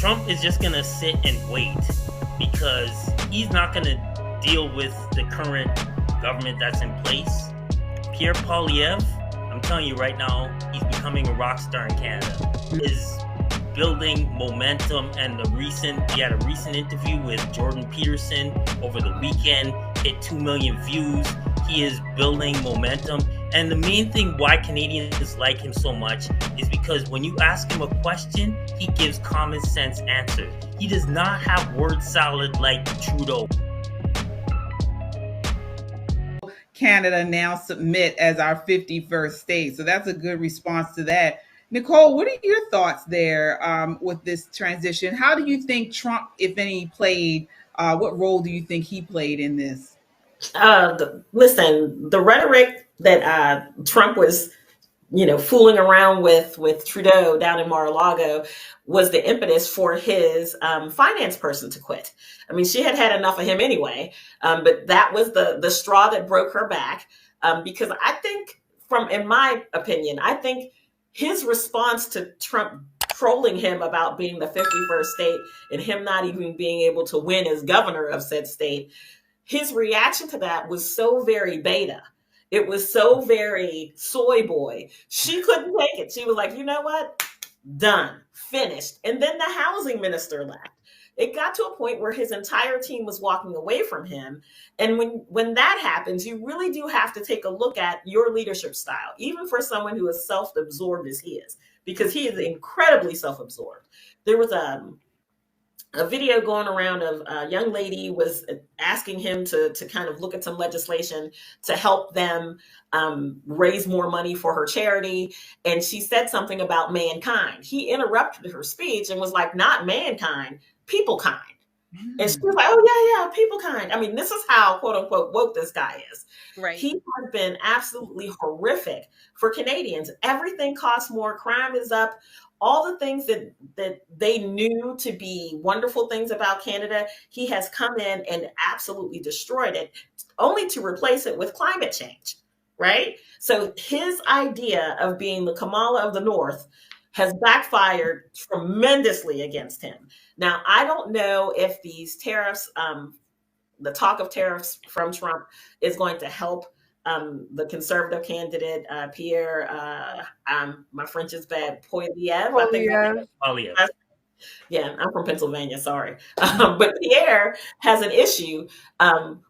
Trump is just going to sit and wait because he's not going to deal with the current government that's in place. Pierre Poilievre, I'm telling you right now, he's becoming a rock star in Canada. Is building momentum, and he had a recent interview with Jordan Peterson over the weekend, hit 2 million views. He is building momentum. And the main thing why Canadians like him so much is because when you ask him a question, he gives common sense answers. He does not have word salad like Trudeau. Canada now submit as our 51st state. So that's a good response to that. Nicole, what are your thoughts there with this transition? How do you think Trump, if any, played? What role do you think he played in this? Listen, the rhetoric that Trump was, fooling around with Trudeau down in Mar-a-Lago was the impetus for his finance person to quit. I mean, she had had enough of him anyway, but that was the straw that broke her back. Because I think, in my opinion, I think his response to Trump trolling him about being the 51st state and him not even being able to win as governor of said state, his reaction to that was so very beta. It was so very soy boy. She couldn't take it. She was like, you know what? Done. Finished. And then the housing minister left. It got to a point where his entire team was walking away from him. And when that happens, you really do have to take a look at your leadership style, even for someone who is self-absorbed as he is, because he is incredibly self-absorbed. There was a video going around of a young lady was asking him to kind of look at some legislation to help them raise more money for her charity. And she said something about mankind. He interrupted her speech and was like, not mankind, people kind. And she was like, oh, yeah, people kind. I mean, this is how, quote unquote, woke this guy is. Right. He has been absolutely horrific for Canadians. Everything costs more. Crime is up. All the things that they knew to be wonderful things about Canada, he has come in and absolutely destroyed it, only to replace it with climate change, right? So his idea of being the Kamala of the North has backfired tremendously against him. Now, I don't know if these tariffs, the talk of tariffs from Trump is going to help the conservative candidate, Pierre, my French is bad, Poilievre. I think Poilievre. Yeah, I'm from Pennsylvania, sorry. But Pierre has an issue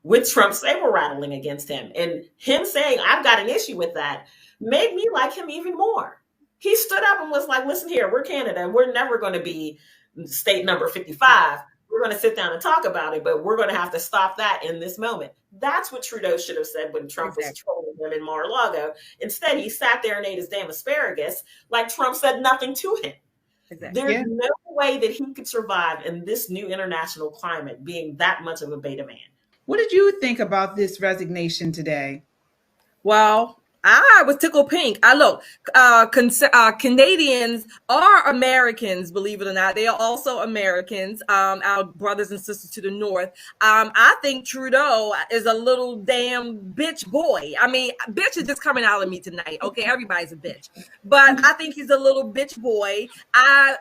with Trump saber rattling against him. And him saying, I've got an issue with that, made me like him even more. He stood up and was like, listen here, we're Canada. We're never going to be state number 55. We're going to sit down and talk about it, but we're going to have to stop that in this moment. That's what Trudeau should have said when Trump was trolling him in Mar-a-Lago. Instead, he sat there and ate his damn asparagus like Trump said nothing to him. Exactly. There's no way that he could survive in this new international climate being that much of a beta man. What did you think about this resignation today? Well, I was tickled pink. Canadians are Americans, believe it or not. They are also Americans, our brothers and sisters to the north. I think Trudeau is a little damn bitch boy. I mean, bitch is just coming out of me tonight. Okay, everybody's a bitch, but I think he's a little bitch boy. I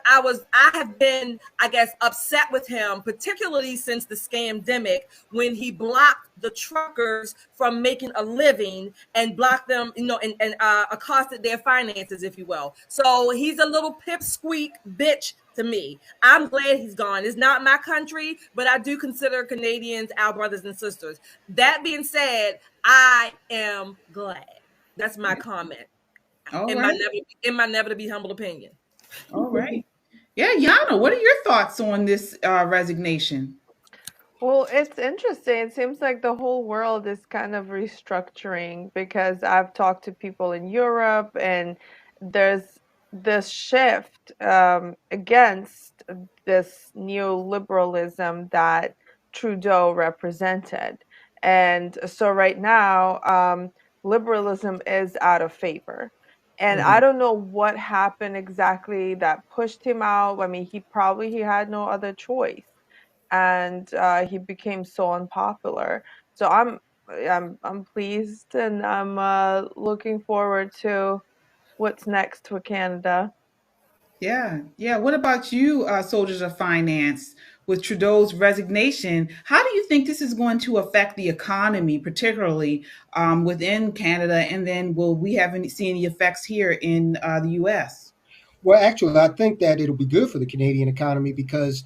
have been, I guess, upset with him, particularly since the scamdemic, when he blocked the truckers from making a living and blocked them, and accosted their finances, if you will. So he's a little pipsqueak bitch to me. I'm glad he's gone. It's not my country, but I do consider Canadians our brothers and sisters. That being said, I am glad. That's my comment. In my never to be humble opinion. All right. Yeah, Yana, what are your thoughts on this resignation? Well, it's interesting. It seems like the whole world is kind of restructuring, because I've talked to people in Europe, and there's this shift against this neoliberalism that Trudeau represented. And so right now, liberalism is out of favor. And I don't know what happened exactly that pushed him out. I mean, he had no other choice. And he became so unpopular. So I'm pleased, and I'm looking forward to what's next for Canada. Yeah, yeah. What about you, soldiers of finance? With Trudeau's resignation, how do you think this is going to affect the economy, particularly within Canada? And then will we have see any effects here in the U.S.? Well, actually, I think that it'll be good for the Canadian economy because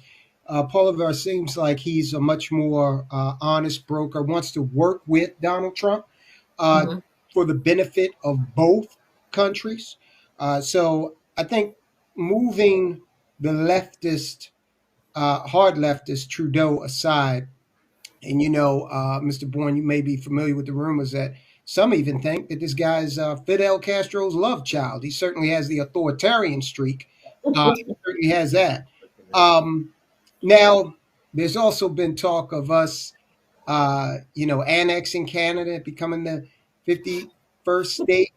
Poilievre seems like he's a much more honest broker, wants to work with Donald Trump uh, Mhm. for the benefit of both countries. So I think moving the leftist, hard leftist Trudeau aside, and Mr. Bourne, you may be familiar with the rumors that some even think that this guy's Fidel Castro's love child. He certainly has the authoritarian streak. He certainly has that. Um, Now, there's also been talk of us, annexing Canada, becoming the 51st state.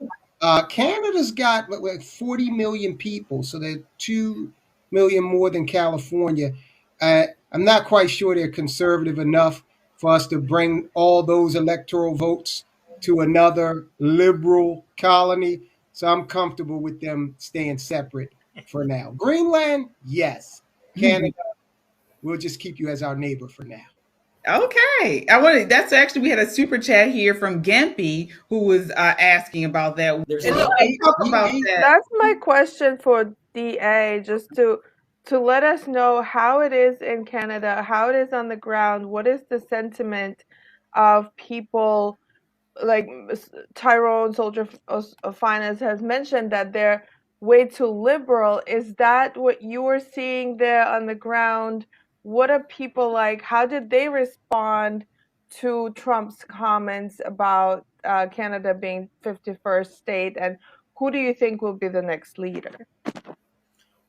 Canada's got like 40 million people, so they're 2 million more than California. I'm not quite sure they're conservative enough for us to bring all those electoral votes to another liberal colony. So I'm comfortable with them staying separate for now. Greenland, yes. Canada, we'll just keep you as our neighbor for now. Okay, I wanted. That's actually we had a super chat here from Gempy who was asking about that. There's And no. talk about that. That's my question for DA, just to let us know how it is in Canada, how it is on the ground, what is the sentiment of people like Tyrone, soldier of finance, has mentioned that they're way too liberal. Is that what you were seeing there on the ground? What are people like? How did they respond to Trump's comments about Canada being 51st state? And who do you think will be the next leader?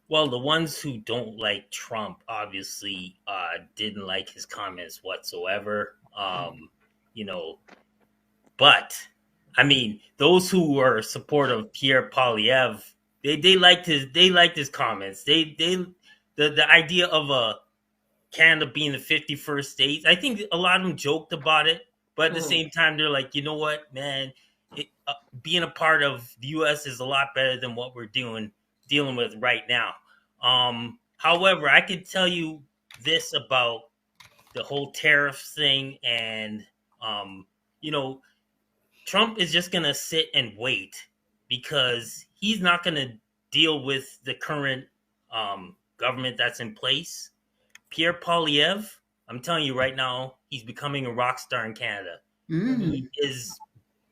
Well, the ones who don't like Trump obviously didn't like his comments whatsoever. You know, but I mean, those who are supportive of Pierre Poilievre, they liked his comments. The idea of a Canada being the 51st state. I think a lot of them joked about it, but at the Mhm. same time, they're like, you know what, man, being a part of the U.S. is a lot better than what we're dealing with right now. However, I could tell you this about the whole tariff thing, and you know, Trump is just gonna sit and wait because he's not gonna deal with the current government that's in place. Pierre Poilievre, I'm telling you right now, he's becoming a rock star in Canada. Mm. He is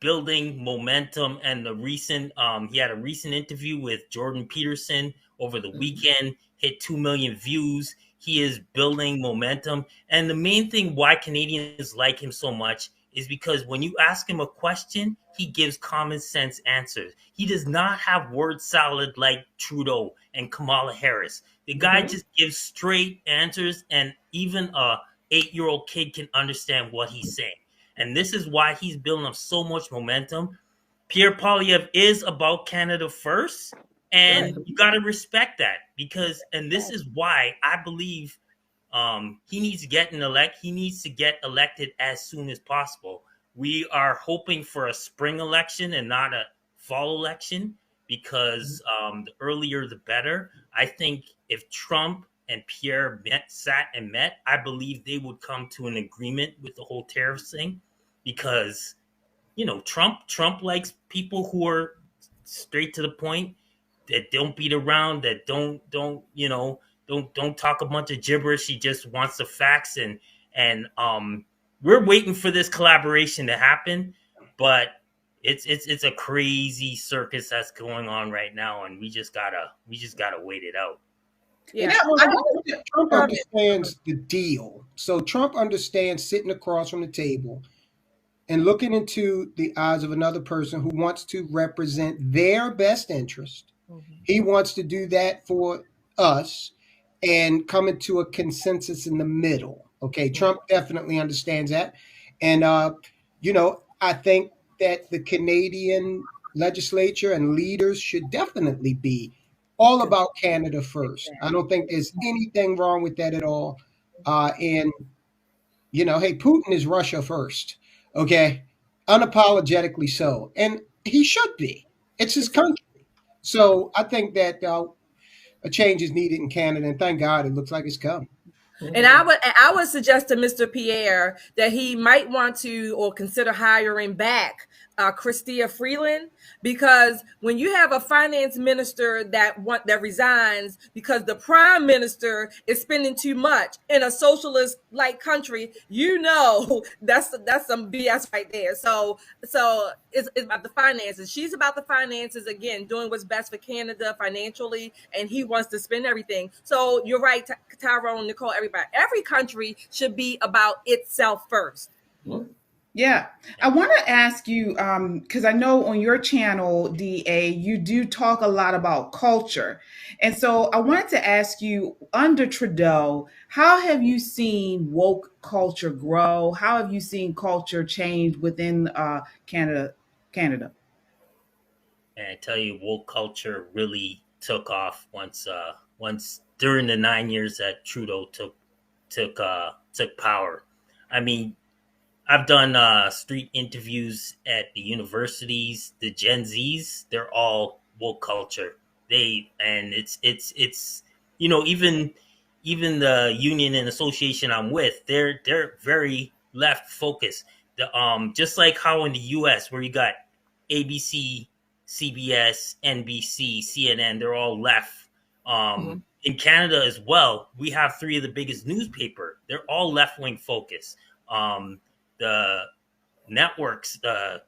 building momentum, and he had a recent interview with Jordan Peterson over the weekend, hit 2 million views. He is building momentum, and the main thing why Canadians like him so much is because when you ask him a question, he gives common sense answers. He does not have word salad like Trudeau and Kamala Harris. The guy just gives straight answers, and even a 8-year-old kid can understand what he's saying. And this is why he's building up so much momentum. Pierre Poilievre is about Canada first, and Right. you got to respect that because, and this is why I believe he needs to get He needs to get elected as soon as possible. We are hoping for a spring election and not a fall election because the earlier the better. I think if Trump and Pierre sat and met, I believe they would come to an agreement with the whole tariff thing because Trump likes people who are straight to the point, that don't beat around, that don't talk a bunch of gibberish. He just wants the facts, and we're waiting for this collaboration to happen, but it's a crazy circus that's going on right now, and we just gotta wait it out. And Yeah. I wanted to- Trump go understands the deal. So Trump understands sitting across from the table and looking into the eyes of another person who wants to represent their best interest. He wants to do that for us and coming to a consensus in the middle. Okay, Trump definitely understands that. And, I think that the Canadian legislature and leaders should definitely be all about Canada first. I don't think there's anything wrong with that at all. And, hey, Putin is Russia first. Okay, unapologetically so. And he should be. It's his country. So I think that a change is needed in Canada, and thank God it looks like it's come. And I would suggest to Mr. Pierre that he might want to or consider hiring back Chrystia Freeland, because when you have a finance minister that resigns because the prime minister is spending too much in a socialist like country, that's some BS right there. So it's about the finances. She's about the finances, again, doing what's best for Canada financially, and he wants to spend everything. So you're right, Tyrone, Nicole, everybody. Every country should be about itself first. Yeah, I want to ask you, because I know on your channel, DA, you do talk a lot about culture. And so I wanted to ask you, under Trudeau, how have you seen woke culture grow? How have you seen culture change within Canada? And I tell you, woke culture really took off once during the 9 years that Trudeau took power. I mean, I've done street interviews at the universities. The Gen Zs, they're all woke culture. It's even the union and association I'm with, they're very left focused. Just like how in the U.S. where you got ABC, CBS, NBC, CNN, they're all left. In Canada as well, we have three of the biggest newspaper. They're all left wing focused. The networks, the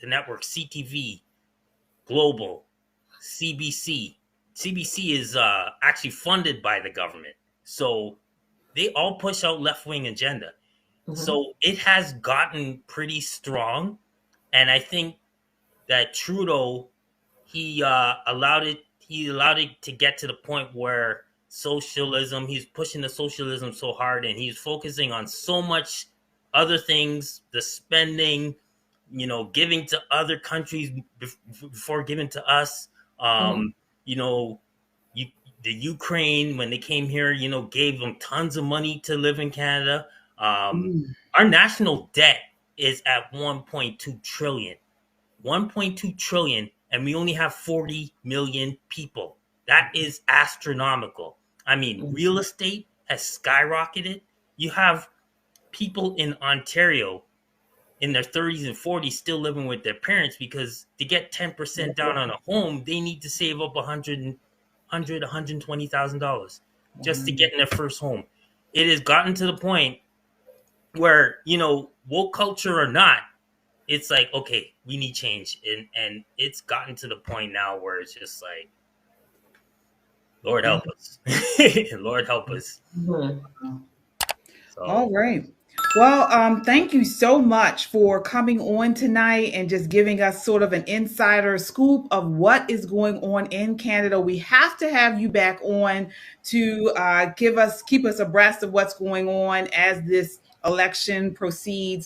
network CTV, Global, CBC. CBC is actually funded by the government, so they all push out left-wing agenda. So it has gotten pretty strong, and I think that Trudeau, he allowed it to get to the point where socialism, he's pushing the socialism so hard, and he's focusing on so much other things, the spending, giving to other countries before giving to us. The Ukraine, when they came here, gave them tons of money to live in Canada. Our national debt is at 1.2 trillion. 1.2 trillion, and we only have 40 million people. That is astronomical. I mean, real estate has skyrocketed. You have people in Ontario in their 30s and 40s still living with their parents because to get 10% down on a home, they need to save up $120,000 just to get in their first home. It has gotten to the point where, woke culture or not, it's like, okay, we need change. And it's gotten to the point now where it's just like, Lord help us. Lord help us. So. All right. Well, thank you so much for coming on tonight and just giving us sort of an insider scoop of what is going on in Canada. We have to have you back on to keep us abreast of what's going on as this election proceeds.